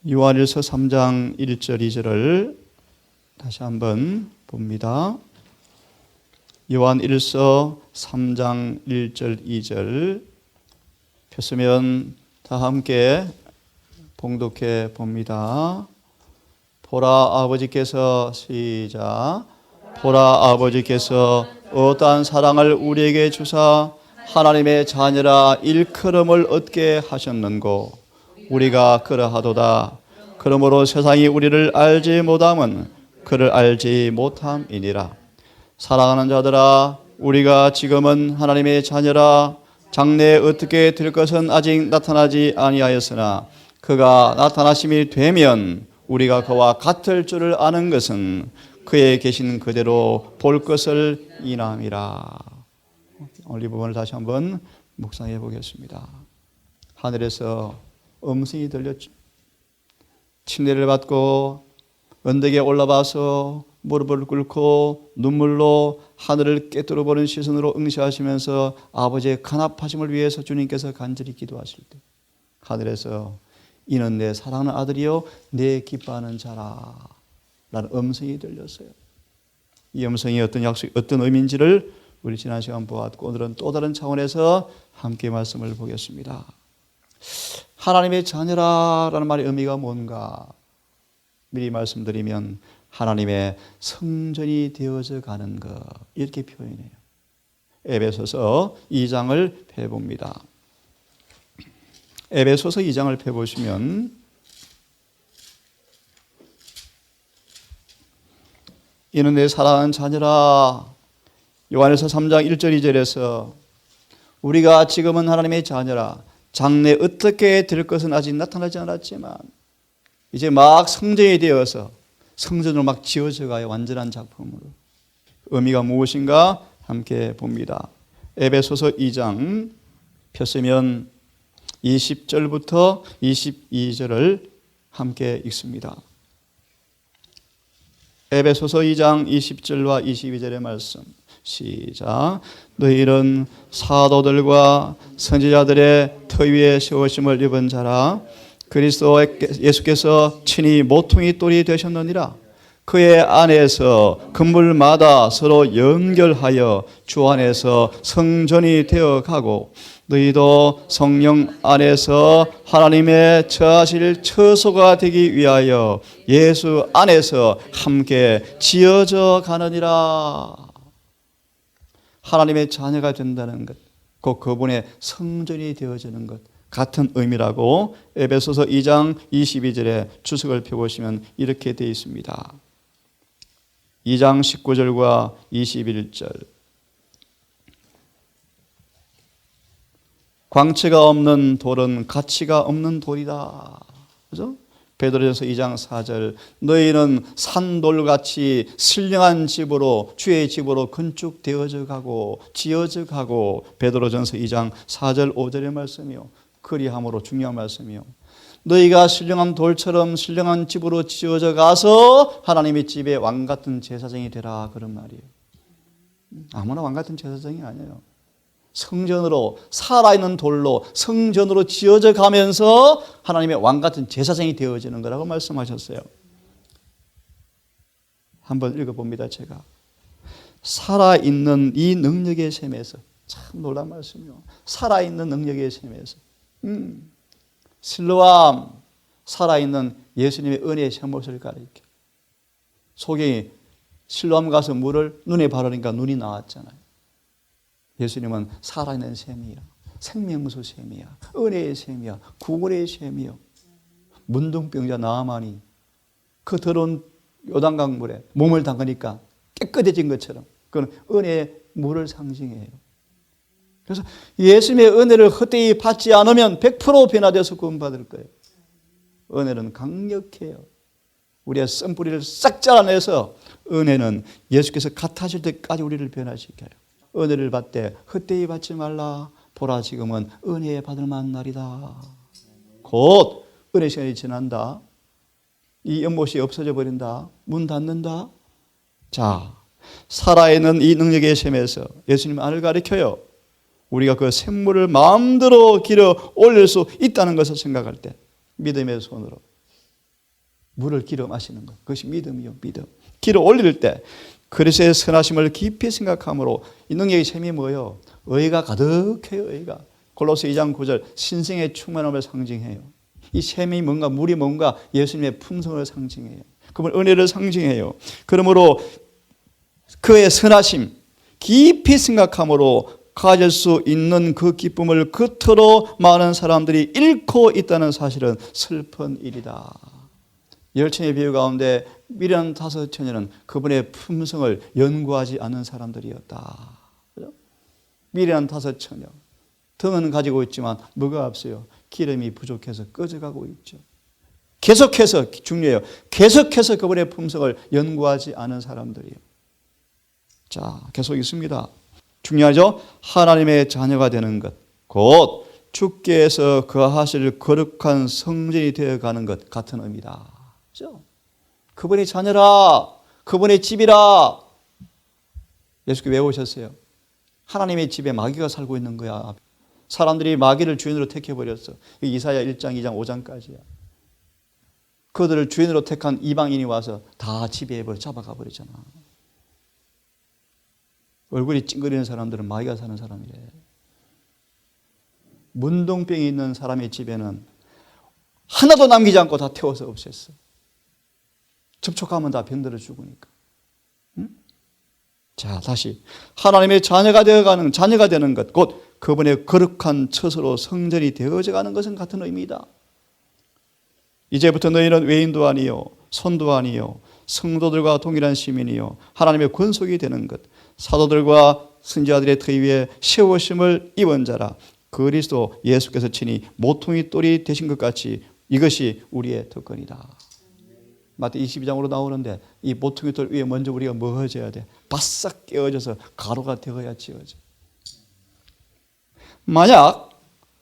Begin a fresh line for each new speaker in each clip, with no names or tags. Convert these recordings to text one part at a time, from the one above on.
요한일서 3장 1절 2절을 다시 한번 봅니다. 요한일서 3장 1절 2절 폈으면 다 함께 봉독해 봅니다. 보라 아버지께서 시작. 보라 아버지께서 어떠한 사랑을 우리에게 주사 하나님의 자녀라 일컬음을 얻게 하셨는고 우리가 그러하도다. 그러므로 세상이 우리를 알지 못함은 그를 알지 못함이니라. 사랑하는 자들아, 우리가 지금은 하나님의 자녀라. 장래에 어떻게 될 것은 아직 나타나지 아니하였으나 그가 나타나심이 되면 우리가 그와 같을 줄을 아는 것은 그에 계신 그대로 볼 것을 인함이라. 오늘 이 부분을 다시 한번 묵상해 보겠습니다. 하늘에서 음성이 들렸죠. 침례를 받고 언덕에 올라가서 무릎을 꿇고 눈물로 하늘을 꿰뚫어 보는 시선으로 응시하시면서 아버지의 간합하심을 위해서 주님께서 간절히 기도하실 때 하늘에서 이는 내 사랑하는 아들이요 내 기뻐하는 자라 라는 음성이 들렸어요. 이 음성이 어떤 약속, 어떤 의미인지를 우리 지난 시간 보았고 오늘은 또 다른 차원에서 함께 말씀을 보겠습니다. 하나님의 자녀라라는 말의 의미가 뭔가 미리 말씀드리면 하나님의 성전이 되어져 가는 것 이렇게 표현해요. 에베소서 2장을 펴봅니다. 에베소서 2장을 펴보시면 이는 내 사랑하는 자녀라. 요한일서 3장 1절 2절에서 우리가 지금은 하나님의 자녀라. 장래 어떻게 될 것은 아직 나타나지 않았지만 이제 막 성전이 되어서 성전으로 막 지어져 가요. 완전한 작품으로. 의미가 무엇인가 함께 봅니다. 에베소서 2장 폈으면 20절부터 22절을 함께 읽습니다. 에베소서 2장 20절과 22절의 말씀 시작. 너희는 사도들과 선지자들의 터 위에 세우심을 입은 자라. 그리스도 예수께서 친히 모퉁이 돌이 되셨느니라. 그의 안에서 건물마다 서로 연결하여 주 안에서 성전이 되어 가고 너희도 성령 안에서 하나님의 처하실 처소가 되기 위하여 예수 안에서 함께 지어져 가느니라. 하나님의 자녀가 된다는 것, 곧 그분의 성전이 되어지는 것 같은 의미라고 에베소서 2장 22절에 주석을 펴보시면 이렇게 되어 있습니다. 2장 19절과 21절 광채가 없는 돌은 가치가 없는 돌이다. 그죠? 베드로전서 2장 4절 너희는 산돌같이 신령한 집으로 주의 집으로 건축되어져 가고 지어져 가고 베드로전서 2장 4절 5절의 말씀이요. 그리함으로 중요한 말씀이요. 너희가 신령한 돌처럼 신령한 집으로 지어져 가서 하나님의 집에 왕같은 제사장이 되라 그런 말이에요. 아무나 왕같은 제사장이 아니에요. 성전으로 살아있는 돌로 성전으로 지어져 가면서 하나님의 왕같은 제사장이 되어지는 거라고 말씀하셨어요. 한번 읽어봅니다. 제가 살아있는 이 능력의 셈에서 참 놀라운 말씀이요. 살아있는 능력의 셈에서 실로암 살아있는 예수님의 은혜의 샘못을 가리켜 소경이 실로암 가서 물을 눈에 바르니까 눈이 나왔잖아요. 예수님은 살아있는 셈이야. 생명수 셈이야. 은혜의 셈이야. 구원의 셈이야. 문둥병자 나아만이 그 더러운 요단강 물에 몸을 담그니까 깨끗해진 것처럼 그건 은혜의 물을 상징해요. 그래서 예수님의 은혜를 헛되이 받지 않으면 100% 변화되어서 구원받을 거예요. 은혜는 강력해요. 우리의 쓴뿌리를 싹 잘라내서 은혜는 예수께서 같아질 때까지 우리를 변화시켜요. 은혜를 받되 헛되이 받지 말라. 보라 지금은 은혜 받을 만한 날이다. 곧 은혜 시간이 지난다. 이 연못이 없어져 버린다. 문 닫는다. 자, 살아있는 이 능력의 셈에서 예수님 안을 가리켜요. 우리가 그 샘물을 마음대로 길어 올릴 수 있다는 것을 생각할 때 믿음의 손으로 물을 길어 마시는 것. 그것이 믿음이요, 믿음. 길어 올릴 때 그리스도의 선하심을 깊이 생각함으로 이 능력의 셈이 뭐예요? 의가 가득해요, 의가. 골로새 2장 9절 신성의 충만함을 상징해요. 이 셈이 뭔가, 물이 뭔가 예수님의 품성을 상징해요. 그분 은혜를 상징해요. 그러므로 그의 선하심 깊이 생각함으로 가질 수 있는 그 기쁨을 그토록 많은 사람들이 잃고 있다는 사실은 슬픈 일이다. 열처녀의 비유 가운데 미련 5처녀는 그분의 품성을 연구하지 않은 사람들이었다. 미련 5처녀. 등은 가지고 있지만 뭐가 없어요? 기름이 부족해서 꺼져가고 있죠. 계속해서, 중요해요. 계속해서 그분의 품성을 연구하지 않은 사람들이에요. 자, 계속 있습니다. 중요하죠? 하나님의 자녀가 되는 것, 곧 주께서 거하실 거룩한 성전이 되어가는 것 같은 의미다. 그렇죠? 그분의 자녀라, 그분의 집이라. 예수께서 왜 오셨어요? 하나님의 집에 마귀가 살고 있는 거야. 사람들이 마귀를 주인으로 택해버렸어. 이사야 1장, 2장, 5장까지야. 그들을 주인으로 택한 이방인이 와서 다 지배해버려 잡아가 버리잖아. 얼굴이 찡그리는 사람들은 마귀가 사는 사람이래. 문둥병이 있는 사람의 집에는 하나도 남기지 않고 다 태워서 없앴어. 접촉하면 다 병들어 죽으니까. 응? 자, 다시 하나님의 자녀가 되어가는, 자녀가 되는 것, 곧 그분의 거룩한 처소로 성전이 되어져가는 것은 같은 의미이다. 이제부터 너희는 외인도 아니요 손도 아니요 성도들과 동일한 시민이요 하나님의 권속이 되는 것, 사도들과 선지자들의 터 위에 세우심을 입은 자라. 그리스도 예수께서 친히 모퉁이 돌이 되신 것 같이 이것이 우리의 특권이다. 마태 22장으로 나오는데 이 모퉁이 돌 위에 먼저 우리가 뭐 해줘야 돼? 바싹 깨어져서 가루가 되어야 지어져. 만약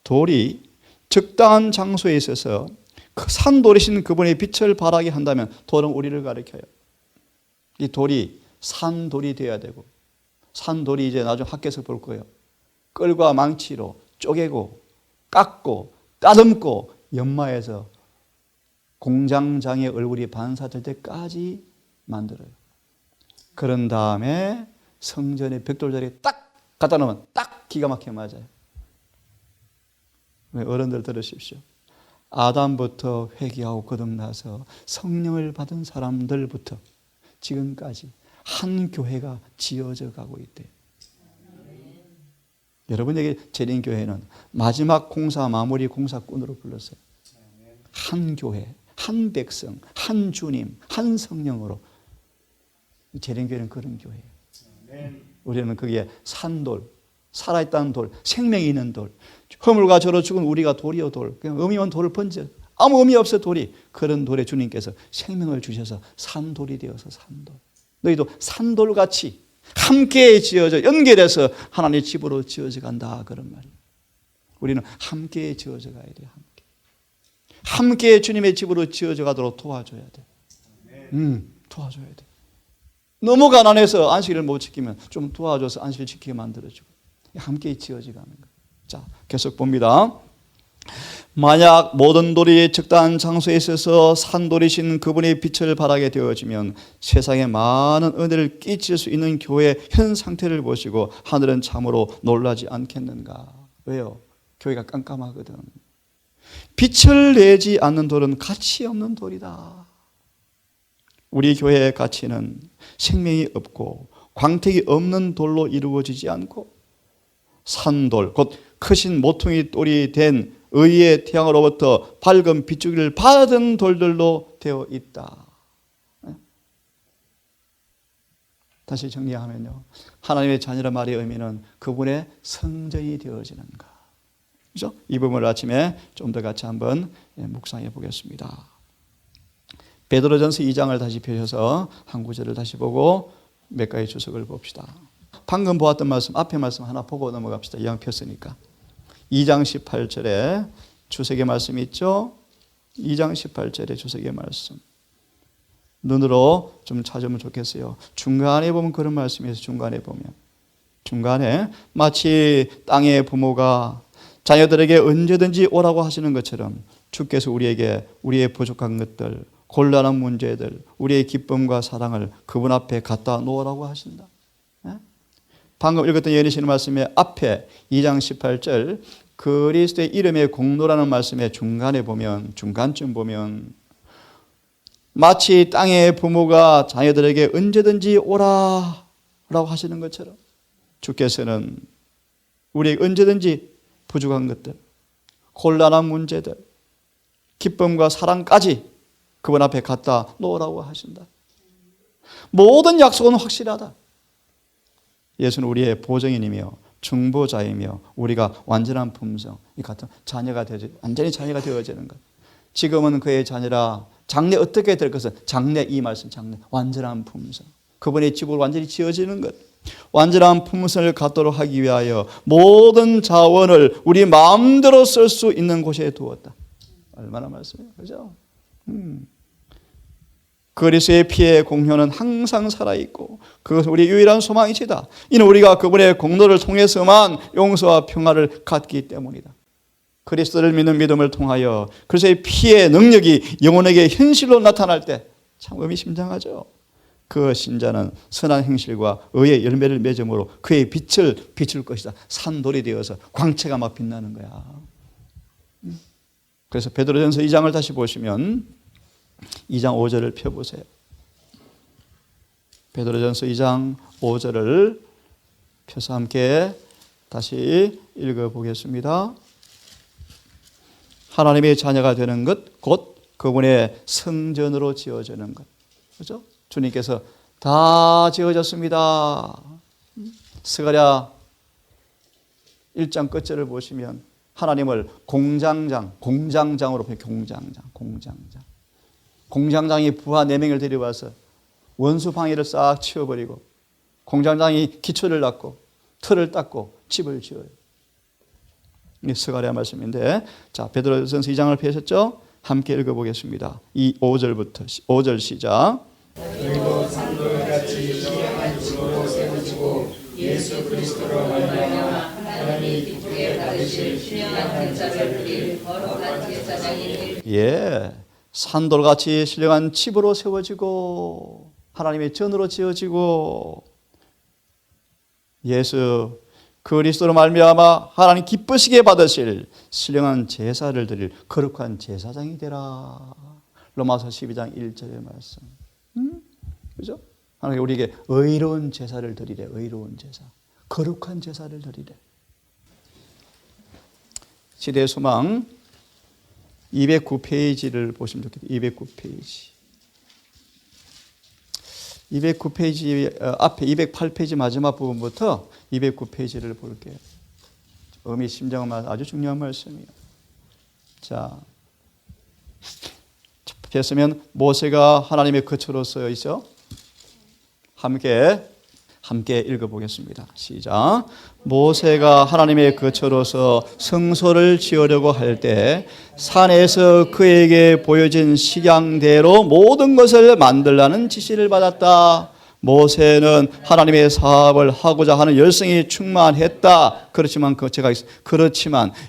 돌이 적당한 장소에 있어서 산돌이신 그분의 빛을 발하게 한다면 돌은 우리를 가리켜요. 이 돌이 산돌이 되어야 되고, 산돌이 이제 나중에 학교에서 볼 거예요. 끌과 망치로 쪼개고 깎고 따듬고 연마해서 공장장의 얼굴이 반사될 때까지 만들어요. 그런 다음에 성전의 벽돌자리에 딱 갖다 놓으면 딱 기가 막히게 맞아요. 어른들 들으십시오. 아담부터 회개하고 거듭나서 성령을 받은 사람들부터 지금까지 한 교회가 지어져 가고 있대요. 여러분에게 재림교회는 마지막 공사 마무리 공사꾼으로 불렀어요. 한 교회, 한 백성, 한 주님, 한 성령으로. 재림교회는 그런 교회예요. 우리는 그게 산돌, 살아있다는 돌, 생명이 있는 돌, 허물과 저로 죽은 우리가 돌이요 돌, 그냥 의미 없는 돌을 번져, 아무 의미 없어 돌이. 그런 돌에 주님께서 생명을 주셔서 산돌이 되어서 산돌. 너희도 산돌같이 함께 지어져 연결해서 하나님의 집으로 지어져 간다, 그런 말이에요. 우리는 함께 지어져 가야 돼요. 함께 주님의 집으로 지어져 가도록 도와줘야 돼. 도와줘야 돼. 너무 가난해서 안식일을 못 지키면 좀 도와줘서 안식일 지키게 만들어주고 함께 지어져 가는 거예요. 자, 계속 봅니다. 만약 모든 돌이 적당한 장소에 있어서 산돌이신 그분의 빛을 발하게 되어지면 세상에 많은 은혜를 끼칠 수 있는 교회의 현 상태를 보시고 하늘은 참으로 놀라지 않겠는가. 왜요? 교회가 깜깜하거든. 빛을 내지 않는 돌은 가치 없는 돌이다. 우리 교회의 가치는 생명이 없고 광택이 없는 돌로 이루어지지 않고 산돌, 곧 크신 모퉁이 돌이 된 의의 태양으로부터 밝은 빛주기를 받은 돌들로 되어 있다. 다시 정리하면요, 하나님의 자녀란 말의 의미는 그분의 성전이 되어지는 것. 그렇죠? 이 부분을 아침에 좀 더 같이 한번 묵상해 보겠습니다. 베드로전서 2장을 다시 펴셔서 한 구절을 다시 보고 몇 가지 주석을 봅시다. 방금 보았던 말씀, 앞에 말씀 하나 보고 넘어갑시다. 이왕 폈으니까. 2장 18절에 주석의 말씀이 있죠. 2장 18절에 주석의 말씀. 눈으로 좀 찾으면 좋겠어요. 중간에 보면 그런 말씀이 있어요. 중간에 마치 땅의 부모가 자녀들에게 언제든지 오라고 하시는 것처럼 주께서 우리에게 우리의 부족한 것들, 곤란한 문제들, 우리의 기쁨과 사랑을 그분 앞에 갖다 놓으라고 하신다. 방금 읽었던 예리시는 말씀의 앞에 2장 18절 그리스도의 이름의 공로라는 말씀의 중간쯤 보면 마치 땅의 부모가 자녀들에게 언제든지 오라 라고 하시는 것처럼 주께서는 우리에게 언제든지 부족한 것들, 곤란한 문제들, 기쁨과 사랑까지 그분 앞에 갖다 놓으라고 하신다. 모든 약속은 확실하다. 예수는 우리의 보증인이며 중보자이며 우리가 완전한 품성, 이 같은 자녀가 되어져, 완전히 자녀가 되어지는 것. 지금은 그의 자녀라. 장래 어떻게 될 것은 장래, 이 말씀 장래, 완전한 품성. 그분의 집으로 완전히 지어지는 것. 완전한 품성을 갖도록 하기 위하여 모든 자원을 우리 마음대로 쓸 수 있는 곳에 두었다. 얼마나 말씀이에요, 그죠? 그리스도의 피의 공효는 항상 살아있고 그것은 우리의 유일한 소망이시다. 이는 우리가 그분의 공로를 통해서만 용서와 평화를 갖기 때문이다. 그리스도를 믿는 믿음을 통하여 그리스도의 피의 능력이 영혼에게 현실로 나타날 때 참 의미심장하죠. 그 신자는 선한 행실과 의의 열매를 맺음으로 그의 빛을 비출 것이다. 산돌이 되어서 광채가 막 빛나는 거야. 그래서 베드로전서 2장을 다시 보시면 2장 5절을 펴보세요. 베드로전서 2장 5절을 펴서 함께 다시 읽어보겠습니다. 하나님의 자녀가 되는 것, 곧 그분의 성전으로 지어지는 것. 그렇죠? 주님께서 다 지어졌습니다. 스가랴 1장 끝절을 보시면 하나님을 공장장으로 보여. 공장장이 부하 4명을 데려와서 원수 방해를 싹 치워버리고 공장장이 기초를 닦고 틀을 닦고 집을 지어요. 이게 스가랴 말씀인데, 자, 베드로전서 2장을 펴셨죠? 함께 읽어보겠습니다. 5절 시작.
그리고 산돌같이 신령한 집으로 세워지고 예수 그리스도로 말미암아 하나님이 기쁘게 받으실 신령한 제자들이 거룩한 제사장이
산돌같이 신령한 집으로 세워지고 하나님의 전으로 지어지고 예수 그리스도로 말미암아 하나님 기쁘시게 받으실 신령한 제사를 드릴 거룩한 제사장이 되라. 로마서 12장 1절의 말씀. 그죠? 하나님 우리에게 의로운 제사를 드리래. 의로운 제사. 거룩한 제사를 드리래. 시대의 소망 209페이지를 보시면 좋겠다. 209페이지. 209페이지 앞에 208페이지 마지막 부분부터 209페이지를 볼게요. 의미심장한 아주 중요한 말씀이에요. 자, 폈으면 모세가 하나님의 거처로서 있어 함께 읽어보겠습니다. 시작. 모세가 하나님의 거처로서 성소를 지으려고 할 때 산에서 그에게 보여진 식양대로 모든 것을 만들라는 지시를 받았다. 모세는 하나님의 사업을 하고자 하는 열성이 충만했다. 그렇지만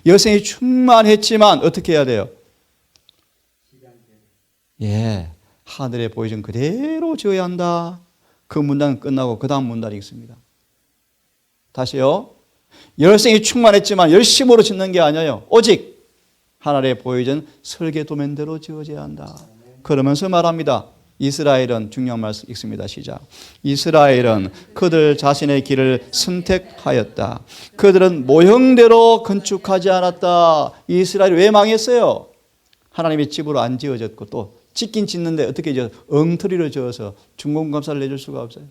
열성이 충만했지만 어떻게 해야 돼요? 하늘에 보여진 그대로 지어야 한다. 그 문단은 끝나고 그 다음 문단이 있습니다. 다시요. 열성이 충만했지만 열심으로 짓는 게 아니에요. 오직 하늘에 보여진 설계 도면대로 지어져야 한다. 그러면서 말합니다. 이스라엘은 중요한 말씀 읽습니다. 시작. 이스라엘은 그들 자신의 길을 선택하였다. 그들은 모형대로 건축하지 않았다. 이스라엘이 왜 망했어요? 하나님의 집으로 안 지어졌고 또 짓긴 짓는데 어떻게 지어? 엉터리로 지어서 중공감사를 내줄 수가 없어요.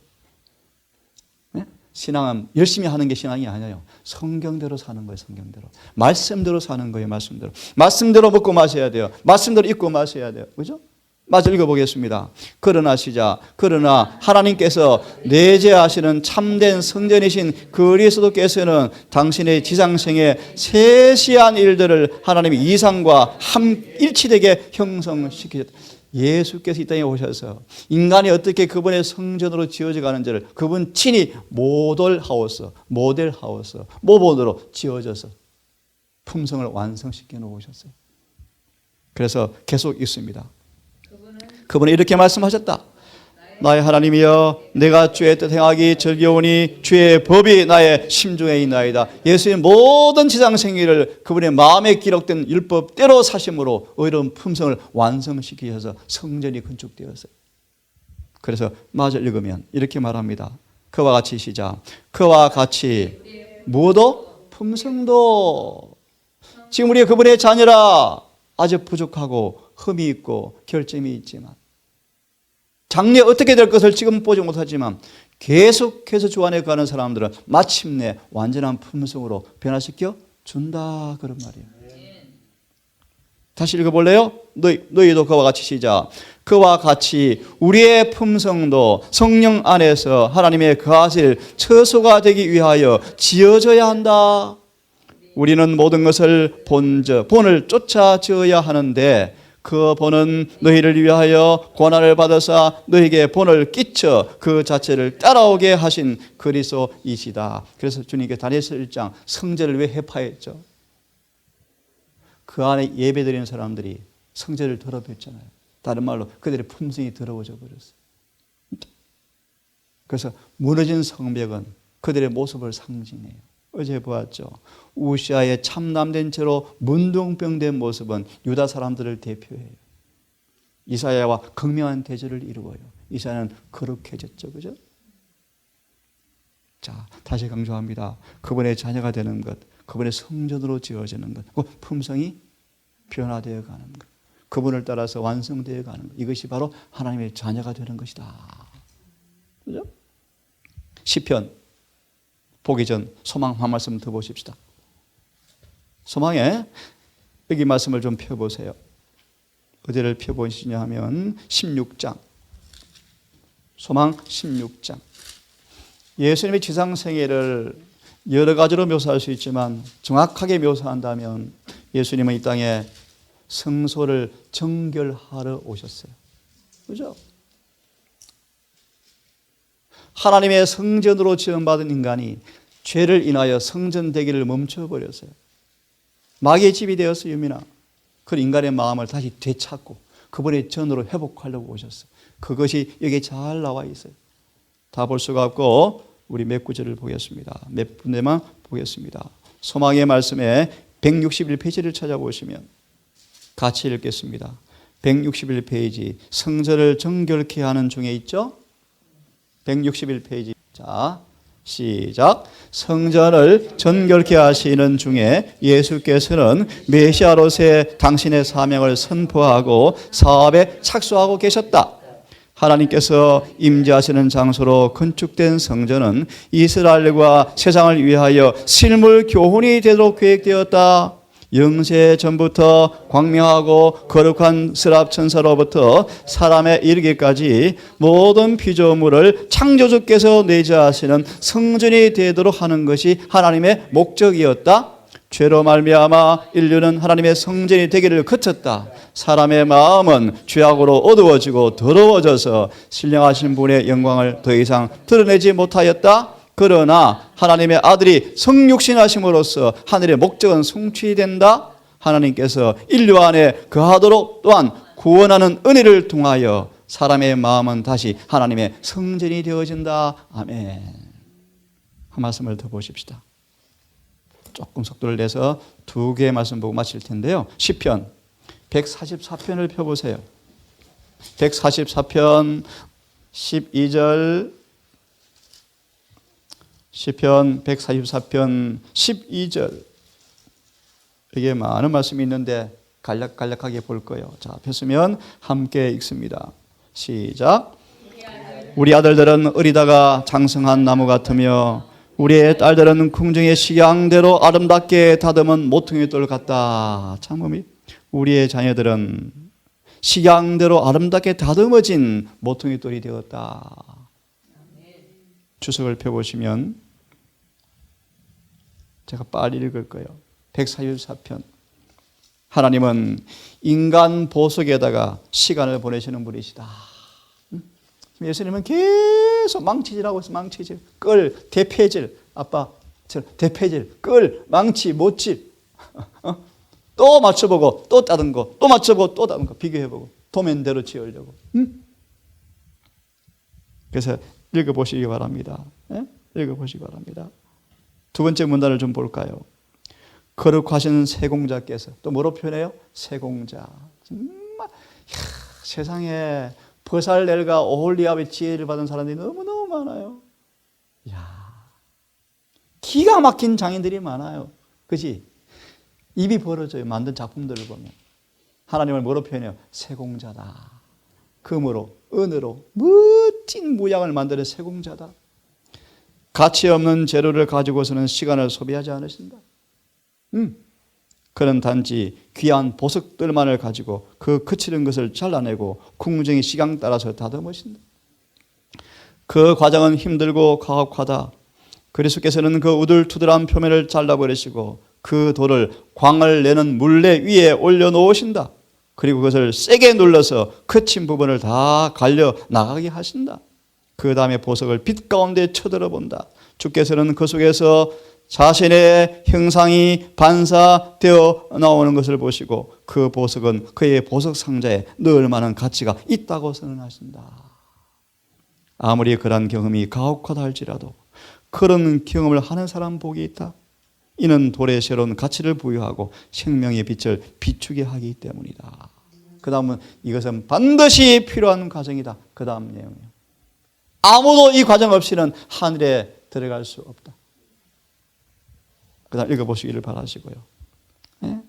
네? 신앙은 열심히 하는 게 신앙이 아니에요. 성경대로 사는 거예요. 성경대로. 말씀대로 사는 거예요. 말씀대로. 말씀대로 먹고 마셔야 돼요. 말씀대로 입고 마셔야 돼요. 그죠? 마저 읽어보겠습니다. 그러나 하나님께서 내재하시는 참된 성전이신 그리스도께서는 당신의 지상생의 세시한 일들을 하나님의 이상과 일치되게 형성시키셨다. 예수께서 이 땅에 오셔서 인간이 어떻게 그분의 성전으로 지어져 가는지를 그분 친히 모델하우스, 모본으로 지어져서 품성을 완성시켜 놓으셨어요. 그래서 계속 있습니다. 그분이 이렇게 말씀하셨다. 나의 하나님이여, 내가 주의 뜻 행하기 즐겨오니 주의 법이 나의 심중에 있나이다. 예수의 모든 지상 생애를 그분의 마음에 기록된 율법대로 사심으로 의로운 품성을 완성시키셔서 성전이 건축되었어요. 그래서 마저 읽으면 이렇게 말합니다. 그와 같이 시작. 그와 같이 무엇도 품성도. 지금 우리 그분의 자녀라 아주 부족하고 흠이 있고 결점이 있지만, 장래 어떻게 될 것을 지금 보지 못하지만 계속해서 주 안에 가는 사람들은 마침내 완전한 품성으로 변화시켜 준다, 그런 말이에요. 다시 읽어볼래요? 너희도 그와 같이 시작. 그와 같이 우리의 품성도 성령 안에서 하나님의 거하실 처소가 되기 위하여 지어져야 한다. 우리는 모든 것을 본을 쫓아 지어야 하는데 그 본은 너희를 위하여 고난을 받으사 너희에게 본을 끼쳐 그 자체를 따라오게 하신 그리스도이시다. 그래서 주님께 다니엘서 1장 성전을 왜 해파했죠? 그 안에 예배드리는 사람들이 성전을 더럽혔잖아요. 다른 말로 그들의 품성이 더러워져 버렸어요. 그래서 무너진 성벽은 그들의 모습을 상징해요. 어제 보았죠. 우시아의 참남된 채로 문둥병된 모습은 유다 사람들을 대표해요. 이사야와 극명한 대조를 이루어요. 이사야는 거룩해졌죠, 그죠? 자, 다시 강조합니다. 그분의 자녀가 되는 것, 그분의 성전으로 지어지는 것, 그 품성이 변화되어 가는 것, 그분을 따라서 완성되어 가는 것, 이것이 바로 하나님의 자녀가 되는 것이다. 그죠? 시편 보기 전 소망 한 말씀 더 보십시다. 소망에 여기 말씀을 좀 펴보세요. 어디를 펴보시냐 하면 16장. 소망 16장. 예수님의 지상생애를 여러 가지로 묘사할 수 있지만 정확하게 묘사한다면 예수님은 이 땅에 성소를 정결하러 오셨어요. 그죠? 하나님의 성전으로 지음받은 인간이 죄를 인하여 성전 되기를 멈춰버렸어요. 마귀의 집이 되어서 유민아, 그 인간의 마음을 다시 되찾고 그분의 전으로 회복하려고 오셨어요. 그것이 여기에 잘 나와 있어요. 다 볼 수가 없고 우리 몇 구절을 보겠습니다. 몇 군데만 보겠습니다. 소망의 말씀에 161페이지를 찾아보시면 같이 읽겠습니다. 161페이지 성전을 정결케 하는 중에 있죠? 161페이지. 자, 시작. 성전을 정결케 하시는 중에 예수께서는 메시아로서의 당신의 사명을 선포하고 사업에 착수하고 계셨다. 하나님께서 임재하시는 장소로 건축된 성전은 이스라엘과 세상을 위하여 실물 교훈이 되도록 계획되었다. 영세 전부터 광명하고 거룩한 스랍 천사로부터 사람에 이르기까지 모든 피조물을 창조주께서 내재하시는 성전이 되도록 하는 것이 하나님의 목적이었다. 죄로 말미암아 인류는 하나님의 성전이 되기를 그쳤다. 사람의 마음은 죄악으로 어두워지고 더러워져서 신령하신 분의 영광을 더 이상 드러내지 못하였다. 그러나 하나님의 아들이 성육신하심으로써 하늘의 목적은 성취된다. 하나님께서 인류 안에 거하도록 또한 구원하는 은혜를 통하여 사람의 마음은 다시 하나님의 성전이 되어진다. 아멘. 한 말씀을 더 보십시다. 조금 속도를 내서 두 개의 말씀 보고 마칠 텐데요. 시편 144편을 펴보세요. 144편 12절, 시편 144편 12절. 이게 많은 말씀이 있는데 간략하게 볼 거예요. 자, 폈으면 함께 읽습니다. 시작. 우리 아들들은 어리다가 장성한 나무 같으며 우리의 딸들은 궁중의 식양대로 아름답게 다듬은 모퉁이 돌 같다. 참음이 우리의 자녀들은 식양대로 아름답게 다듬어진 모퉁이 돌이 되었다. 주석을 펴보시면 제가 빨리 읽을 거예요. 144편. 하나님은 인간 보석에다가 시간을 보내시는 분이시다. 예수님은 계속 망치질하고 있어. 망치질, 끌, 대패질. 아빠, 대패질, 끌, 망치, 못질. 또 맞춰보고 또 따든 거, 또 맞춰보고 또 따든 거, 비교해보고. 도면대로 지으려고. 그래서 읽어보시기 바랍니다. 읽어보시기 바랍니다. 두 번째 문단을 좀 볼까요? 거룩하신 세공자께서 또 뭐로 표현해요? 세공자. 정말 세상에 버살렐과 오홀리압의 지혜를 받은 사람들이 너무너무 많아요. 기가 막힌 장인들이 많아요. 그렇지? 입이 벌어져요. 만든 작품들을 보면. 하나님을 뭐로 표현해요? 세공자다. 금으로, 은으로 멋진 모양을 만드는 세공자다. 가치 없는 재료를 가지고서는 시간을 소비하지 않으신다. 그는 단지 귀한 보석들만을 가지고 그 거칠은 것을 잘라내고 궁정의 시간 따라서 다듬으신다. 그 과정은 힘들고 가혹하다. 그리스도께서는 그 우둘투둘한 표면을 잘라버리시고 그 돌을 광을 내는 물레 위에 올려놓으신다. 그리고 그것을 세게 눌러서 거친 부분을 다 갈려 나가게 하신다. 그 다음에 보석을 빛 가운데 쳐들어 본다. 주께서는 그 속에서 자신의 형상이 반사되어 나오는 것을 보시고 그 보석은 그의 보석 상자에 넣을 만한 가치가 있다고 선언하신다. 아무리 그러한 경험이 가혹하다 할지라도 그런 경험을 하는 사람 복이 있다. 이는 돌에 새로운 가치를 부여하고 생명의 빛을 비추게 하기 때문이다. 그 다음은 이것은 반드시 필요한 과정이다. 그 다음 내용이에요. 아무도 이 과정 없이는 하늘에 들어갈 수 없다. 그 다음 읽어보시기를 바라시고요. 네?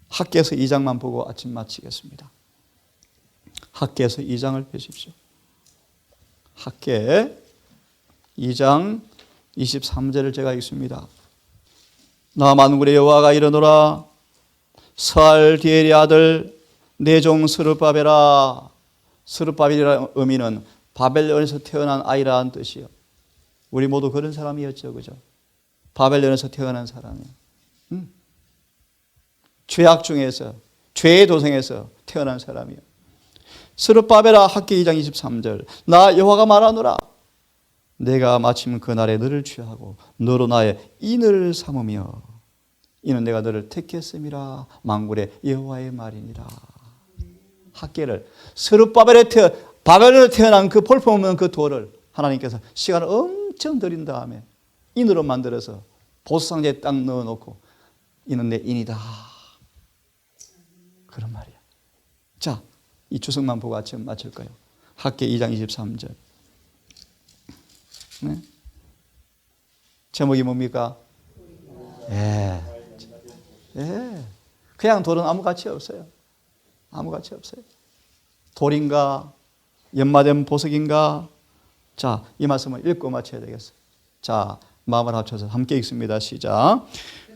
학개서 2장만 보고 아침 마치겠습니다. 학개서 2장을 펴십시오. 학개 2장 23절을 제가 읽습니다. 나 만군의 여호와가 이르노라. 스알디엘의 아들 내 종 스룹바벨아. 스룹바벨이라는 의미는 바벨론에서 태어난 아이라는 뜻이요. 우리 모두 그런 사람이었죠, 그죠? 바벨론에서 태어난 사람이요. 죄악 중에서, 죄의 도성에서 태어난 사람이요. 스룹바벨아. 학개 2장 23절. 나 여호와가 말하노라. 내가 마침 그날에 너를 취하고 너로 나의 인을 삼으며 이는 내가 너를 택했음이라. 만군의 여호와의 말이니라. 학개를 바벨론에 태어난 그 볼품없는 그 돌을 하나님께서 시간을 엄청 들인 다음에 인으로 만들어서 보석상자에 딱 넣어놓고 이는 내 인이다. 그런 말이야. 자, 이 주석만 보고 아침 마칠까요? 학개 2장 23절. 네? 제목이 뭡니까? 그냥 돌은 아무 가치 없어요. 아무 가치 없어요. 돌인가? 연마된 보석인가? 자, 이 말씀을 읽고 마쳐야 되겠어요. 자, 마음을 합쳐서 함께 읽습니다. 시작.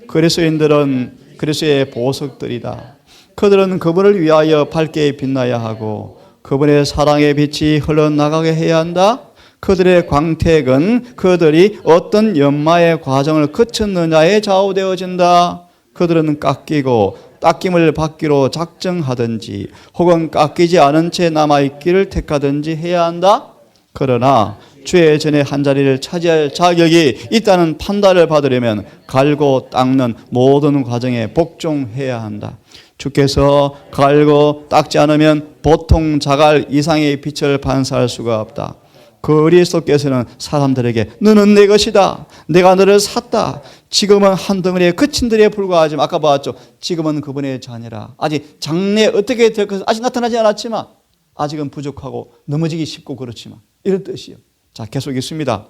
그리스도인들은 그리스도의 보석들이다. 그들은 그분을 위하여 밝게 빛나야 하고 그분의 사랑의 빛이 흘러나가게 해야 한다. 그들의 광택은 그들이 어떤 연마의 과정을 거쳤느냐에 좌우되어진다. 그들은 깎이고 닦임을 받기로 작정하든지 혹은 깎이지 않은 채 남아있기를 택하든지 해야 한다. 그러나 주의 전에 한자리를 차지할 자격이 있다는 판단을 받으려면 갈고 닦는 모든 과정에 복종해야 한다. 주께서 갈고 닦지 않으면 보통 자갈 이상의 빛을 반사할 수가 없다. 그리스도께서는 사람들에게 너는 내 것이다. 내가 너를 샀다. 지금은 한 덩어리의 거친들에 불과하지만 아까 봤죠. 지금은 그분의 자녀라. 아직 장래 어떻게 될 것은 아직 나타나지 않았지만 아직은 부족하고 넘어지기 쉽고 그렇지만 이런 뜻이요. 자, 계속 읽습니다.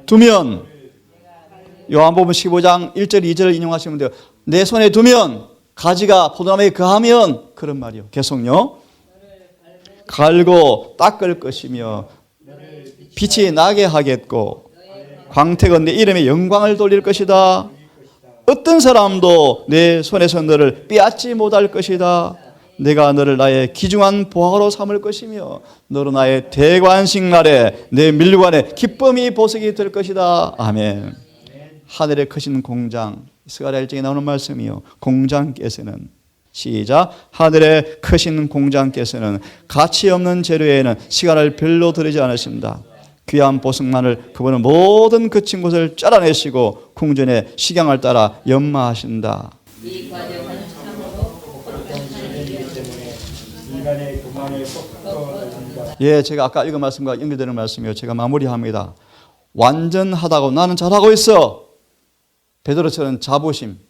두면 요한복음 15장 1절 2절을 인용하시면 돼요. 내 손에 두면 가지가 포도나무에 거하면 그런 말이요. 계속요. 갈고 닦을 것이며 빛이 나게 하겠고 광택은 내 이름에 영광을 돌릴 것이다. 어떤 사람도 내 손에서 너를 빼앗지 못할 것이다. 내가 너를 나의 귀중한 보화로 삼을 것이며 너로 나의 대관식 날에 내 밀관에 기쁨이 보석이 될 것이다. 아멘. 하늘에 크신 공장, 스가랴 1장에 나오는 말씀이요. 공장께서는 시작. 하늘에 크신 공장께서는 가치 없는 재료에는 시간을 별로 들이지 않으십니다. 귀한 보석만을 그분은 모든 거친 곳을 잘라내시고 궁전의 식양을 따라 연마하신다.
이 과정은 참으로 복잡한 일이기 때문에 인간의 교만을 꺾어줍니다.
예, 제가 아까 읽은 말씀과 연결되는 말씀이요. 제가 마무리합니다. 완전하다고 나는 잘하고 있어. 베드로처럼 자부심,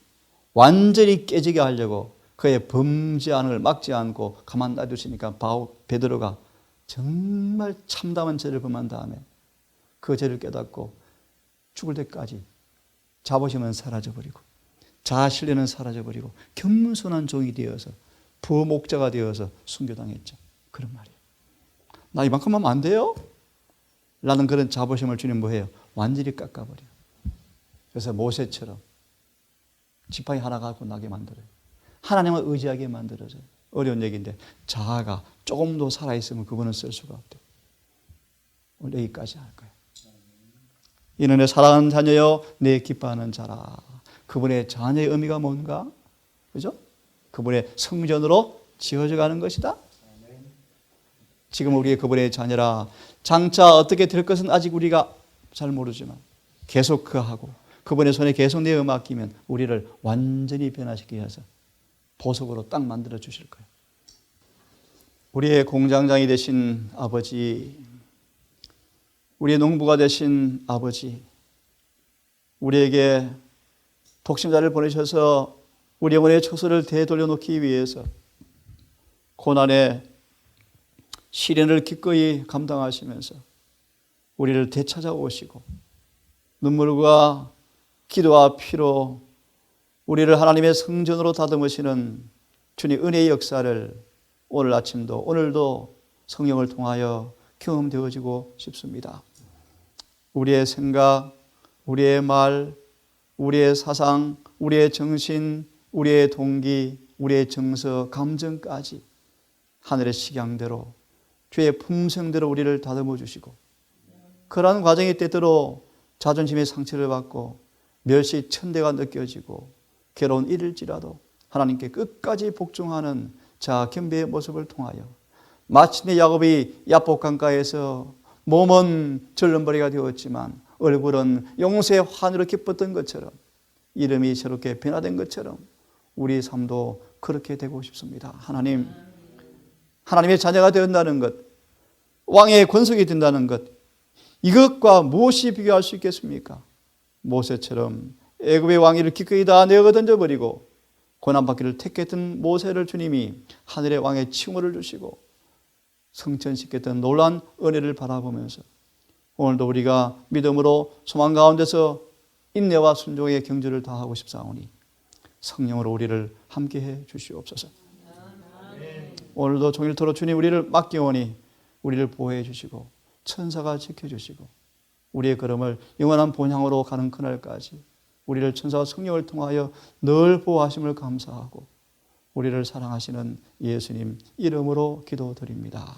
완전히 깨지게 하려고 그의 범죄하는 걸 막지 않고 가만 놔두시니까 베드로가 정말 참담한 죄를 범한 다음에 그 죄를 깨닫고 죽을 때까지 자부심은 사라져버리고 자아신뢰는 사라져버리고 겸손한 종이 되어서 부목자가 되어서 순교당했죠. 그런 말이에요. 나 이만큼 하면 안 돼요? 라는 그런 자부심을 주님 뭐해요? 완전히 깎아버려요. 그래서 모세처럼 지팡이 하나 갖고 나게 만들어요. 하나님을 의지하게 만들어져요. 어려운 얘기인데 자아가 조금 더 살아있으면 그분은 쓸 수가 없대요. 오늘 여기까지 할 거예요. 이는 내 사랑하는 자녀여 내 기뻐하는 자라. 그분의 자녀의 의미가 뭔가? 그죠? 그분의 성전으로 지어져 가는 것이다. 지금 우리의 그분의 자녀라. 장차 어떻게 될 것은 아직 우리가 잘 모르지만 계속 그하고 그분의 손에 계속 내어 맡기면 우리를 완전히 변화시키게 해서 보석으로 딱 만들어 주실 거예요. 우리의 공장장이 되신 아버지, 우리의 농부가 되신 아버지, 우리에게 독심자를 보내셔서 우리 영혼의 처소를 되돌려 놓기 위해서 고난의 시련을 기꺼이 감당하시면서 우리를 되찾아오시고 눈물과 기도와 피로 우리를 하나님의 성전으로 다듬으시는 주님 은혜의 역사를 오늘 아침도 오늘도 성령을 통하여 경험되어지고 싶습니다. 우리의 생각, 우리의 말, 우리의 사상, 우리의 정신, 우리의 동기, 우리의 정서, 감정까지 하늘의 식양대로 주의 품성대로 우리를 다듬어 주시고 그러한 과정이 때때로 자존심의 상처를 받고 멸시 천대가 느껴지고 괴로운 일일지라도 하나님께 끝까지 복종하는 자 겸비의 모습을 통하여 마침내 야곱이 야복 강가에서 몸은 절름벌이가 되었지만 얼굴은 용서의 환희로 기뻤던 것처럼 이름이 새롭게 변화된 것처럼 우리 삶도 그렇게 되고 싶습니다. 하나님의 자녀가 되었다는 것, 왕의 권속이 된다는 것, 이것과 무엇이 비교할 수 있겠습니까? 모세처럼 애굽의 왕위를 기꺼이 다 내어 던져버리고 고난받기를 택했던 모세를 주님이 하늘의 왕의 칭호를 주시고 성천시켰던 놀라운 은혜를 바라보면서 오늘도 우리가 믿음으로 소망 가운데서 인내와 순종의 경주를 다하고 싶사오니 성령으로 우리를 함께해 주시옵소서. 오늘도 종일토록 주님 우리를 맡기오니 우리를 보호해 주시고 천사가 지켜주시고 우리의 걸음을 영원한 본향으로 가는 그날까지 우리를 천사와 성령을 통하여 늘 보호하심을 감사하고 우리를 사랑하시는 예수님 이름으로 기도드립니다.